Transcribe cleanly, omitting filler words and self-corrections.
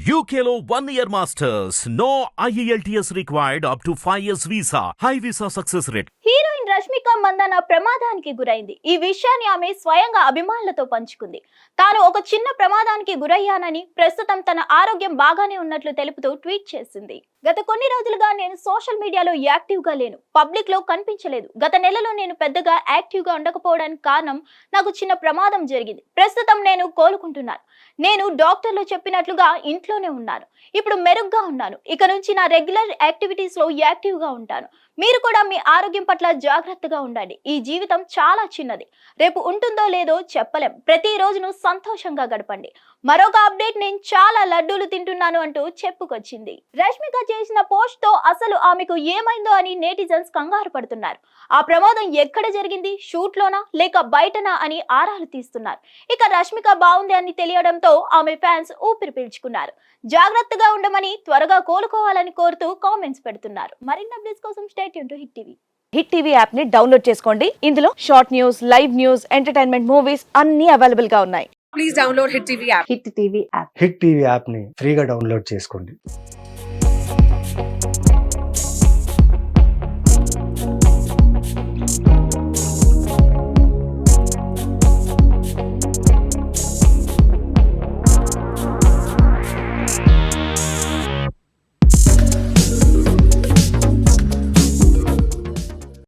UKLO 1 year masters. No IELTS required up to 5 years visa. High visa success rate. Heroine Rashmika Mandanna ప్రమాదానికి గురైంది. ఈ విషయాన్ని ఆమె స్వయంగా అభిమానులతో పంచుకుంది. తాను ఒక చిన్న ప్రమాదానికి గురయ్యానని, ప్రస్తుతం తన ఆరోగ్యం బాగానే ఉన్నట్లు తెలుపుతూ ట్వీట్ చేసింది. గత కొన్ని రోజులుగా నేను సోషల్ మీడియాలో యాక్టివ్ గా లేను, పబ్లిక్ లో కనిపించలేదు. గత నెలలో నేను పెద్దగా యాక్టివ్ గా ఉండకపోవడానికి కారణం నాకు చిన్న ప్రమాదం జరిగింది. ప్రస్తుతం నేను కోలుకుంటున్నాను. నేను డాక్టర్లు చెప్పినట్లుగా ఇంట్లోనే ఉన్నాను. ఇప్పుడు మెరుగ్గా ఉన్నాను. ఇక నుంచి నా రెగ్యులర్ యాక్టివిటీస్ లో యాక్టివ్ గా ఉంటాను. మీరు కూడా మీ ఆరోగ్యం పట్ల జాగ్రత్తగా ఉండండి. ఈ జీవితం చాలా చిన్నది. రేపు ఉంటుందో లేదో చెప్పలేం. ప్రతి రోజును సంతోషంగా గడపండి. మరొక అప్డేట్, నేను చాలా లడ్డూలు తింటున్నాను అంటూ చెప్పుకొచ్చింది. రష్మిక చేసిన పోస్ట్ తో అసలు ఆమెకు ఏమైందో అని నెటిజన్స్ కంగారు పడుతున్నారు. ఆ ప్రమాదం ఎక్కడ జరిగింది, షూట్ లోనా లేక బయటనా అని ఆరాలు తీస్తున్నారు. ఇక రష్మిక బాగుంది అని తెలియడంతో ఆమె ఫ్యాన్స్ ఊపిరి పీల్చుకున్నారు. జాగ్రత్తగా ఉండమని, త్వరగా కోలుకోవాలని కోరుతూ కామెంట్స్ పెడుతున్నారు. మరిన్ని అప్డేట్స్ కోసం stay tune to hit TV. Hit TV app ని డౌన్లోడ్ చేసుకోండి. ఇందులో short news, live news, entertainment movies అన్ని అవైలబుల్ గా ఉన్నాయి. Please download Hit TV app. Hit TV app. Hit TV యాప్ని ఫ్రీగా డౌన్లోడ్ చేసుకోండి.